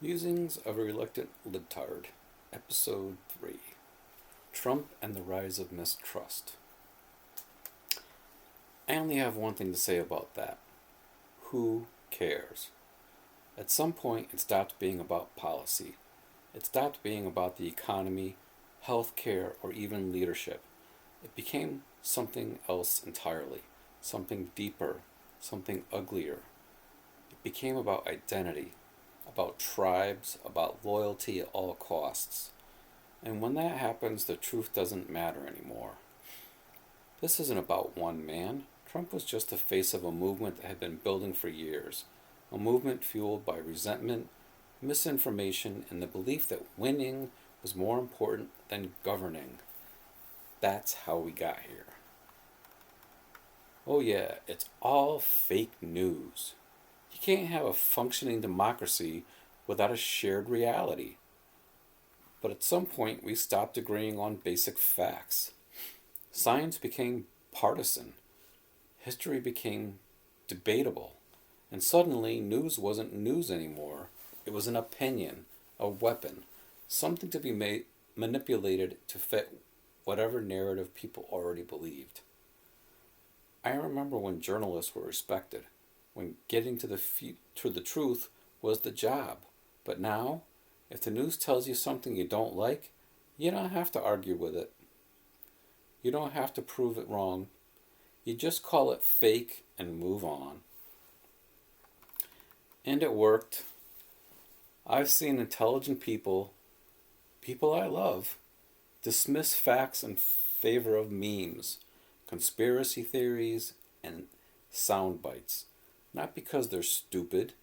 Musings of a Reluctant Libtard, Episode 3 Trump and the Rise of Mistrust. I only have one thing to say about that. Who cares? At some point, it stopped being about policy. It stopped being about the economy, healthcare, or even leadership. It became something else entirely, something deeper, something uglier. It became about identity, about tribes, about loyalty at all costs. And when that happens, the truth doesn't matter anymore. This isn't about one man. Trump was just the face of a movement that had been building for years, a movement fueled by resentment, misinformation, and the belief that winning was more important than governing. That's how we got here. Oh yeah, it's all fake news. You can't have a functioning democracy without a shared reality. But at some point, we stopped agreeing on basic facts. Science became partisan. History became debatable. And suddenly, news wasn't news anymore. It was an opinion, a weapon, something to be manipulated to fit whatever narrative people already believed. I remember when journalists were respected, when getting to the truth was the job. But now, if the news tells you something you don't like, you don't have to argue with it. You don't have to prove it wrong. You just call it fake and move on. And it worked. I've seen intelligent people I love, dismiss facts in favor of memes, conspiracy theories, and sound bites. Not because they're stupid,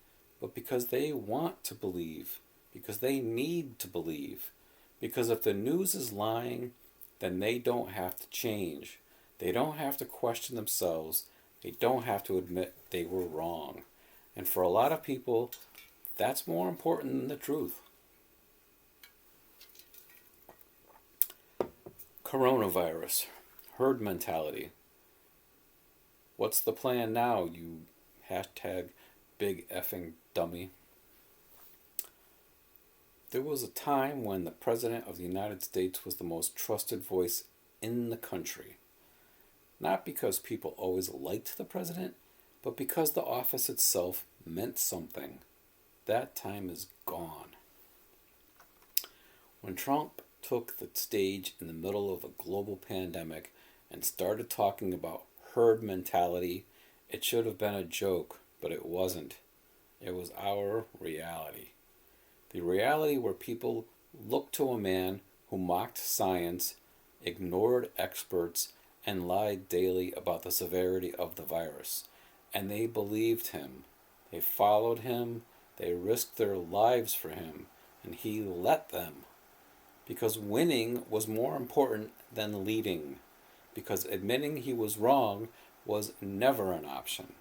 but because they want to believe, because they need to believe. Because if the news is lying, then they don't have to change. They don't have to question themselves. They don't have to admit they were wrong. And for a lot of people, that's more important than the truth. Coronavirus, herd mentality. What's the plan now, you hashtag big effing dummy? There was a time when the President of the United States was the most trusted voice in the country. Not because people always liked the President, but because the office itself meant something. That time is gone. When Trump took the stage in the middle of a global pandemic and started talking about herd mentality, it should have been a joke, but it wasn't. It was our reality. The reality where people looked to a man who mocked science, ignored experts, and lied daily about the severity of the virus. And they believed him. They followed him. They risked their lives for him. And he let them. Because winning was more important than leading. Because admitting he was wrong was never an option.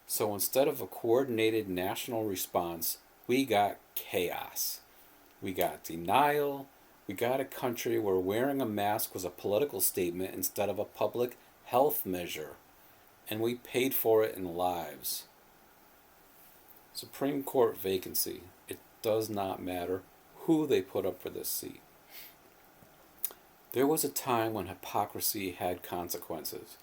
So instead of a coordinated national response, we got chaos. We got denial. We got a country where wearing a mask was a political statement instead of a public health measure. And we paid for it in lives. Supreme Court vacancy. It does not matter who they put up for this seat. There was a time when hypocrisy had consequences.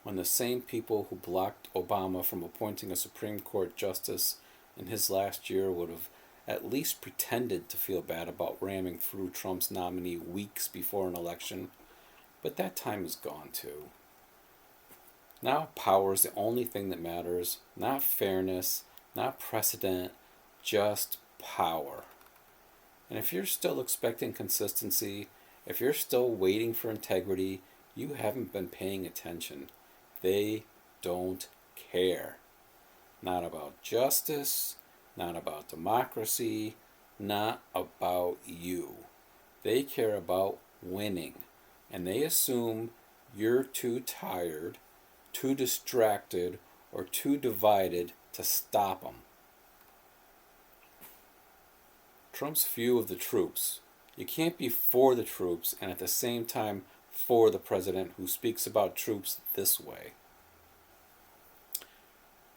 When the same people who blocked Obama from appointing a Supreme Court justice in his last year would have at least pretended to feel bad about ramming through Trump's nominee weeks before an election. But that time is gone too. Now power is the only thing that matters. Not fairness, not precedent, just power. And if you're still expecting consistency, if you're still waiting for integrity, you haven't been paying attention. They don't care. Not about justice, not about democracy, not about you. They care about winning. And they assume you're too tired, too distracted, or too divided to stop them. Trump's view of the troops. You can't be for the troops and at the same time for the president who speaks about troops this way.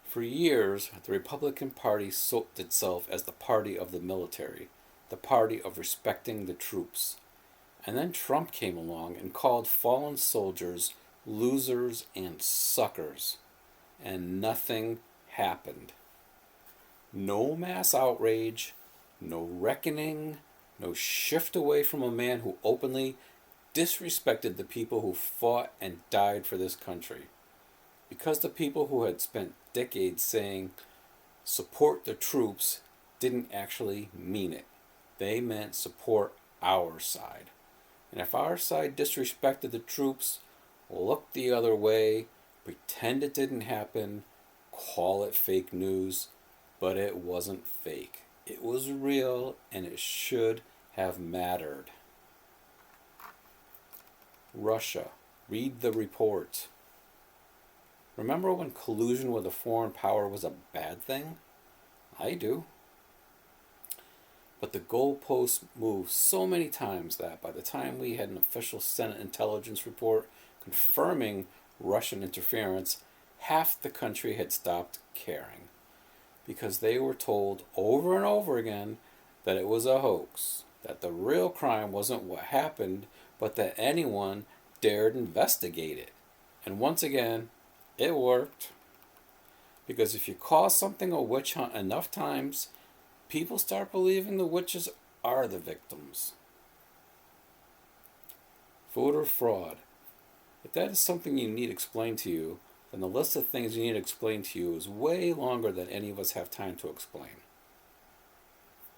For years, the Republican Party soaped itself as the party of the military, the party of respecting the troops. And then Trump came along and called fallen soldiers losers and suckers. And nothing happened. No mass outrage, no reckoning, no shift away from a man who openly disrespected the people who fought and died for this country. Because the people who had spent decades saying, support the troops, didn't actually mean it. They meant support our side. And if our side disrespected the troops, looked the other way, pretend it didn't happen, call it fake news, but it wasn't fake. It was real, and it should have mattered. Russia. Read the report. Remember when collusion with a foreign power was a bad thing? I do. But the goalposts moved so many times that by the time we had an official Senate intelligence report confirming Russian interference, half the country had stopped caring. Because they were told over and over again that it was a hoax, that the real crime wasn't what happened, but that anyone dared investigate it. And once again, it worked. Because if you call something a witch hunt enough times, people start believing the witches are the victims. Voter fraud. If that is something you need explained to you, then the list of things you need explained to you is way longer than any of us have time to explain.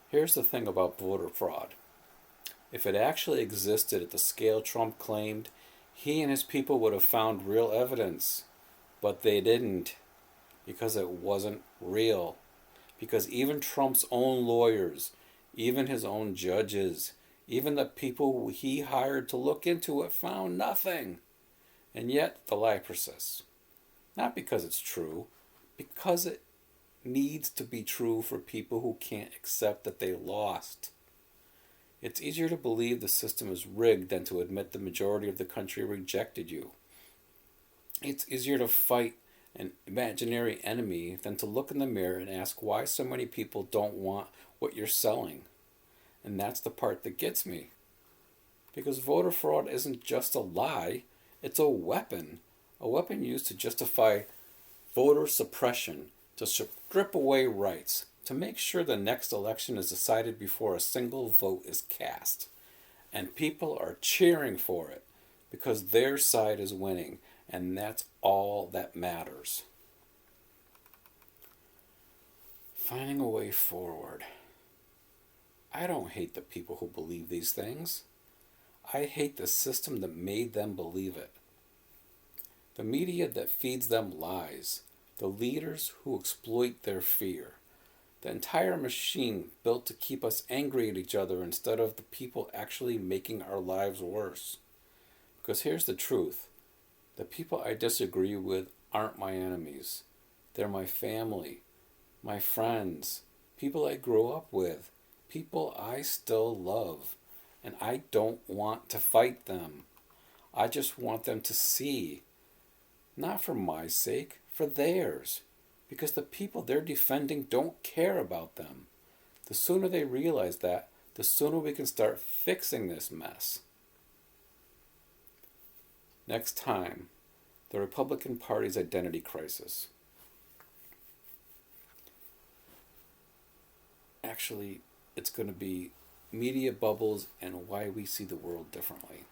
Here's the thing about voter fraud. If it actually existed at the scale Trump claimed, he and his people would have found real evidence. But they didn't, because it wasn't real. Because even Trump's own lawyers, even his own judges, even the people he hired to look into it found nothing. And yet the lie persists. Not because it's true, because it needs to be true for people who can't accept that they lost. It's easier to believe the system is rigged than to admit the majority of the country rejected you. It's easier to fight an imaginary enemy than to look in the mirror and ask why so many people don't want what you're selling. And that's the part that gets me. Because voter fraud isn't just a lie, it's a weapon. A weapon used to justify voter suppression, to strip away rights, to make sure the next election is decided before a single vote is cast. And people are cheering for it because their side is winning. And that's all that matters. Finding a way forward. I don't hate the people who believe these things. I hate the system that made them believe it. The media that feeds them lies. The leaders who exploit their fear. The entire machine built to keep us angry at each other instead of the people actually making our lives worse. Because here's the truth. The people I disagree with aren't my enemies. They're my family, my friends, people I grew up with, people I still love. And I don't want to fight them. I just want them to see. Not for my sake, for theirs. Because the people they're defending don't care about them. The sooner they realize that, the sooner we can start fixing this mess. Next time, the Republican Party's identity crisis. Actually, it's going to be media bubbles and why we see the world differently.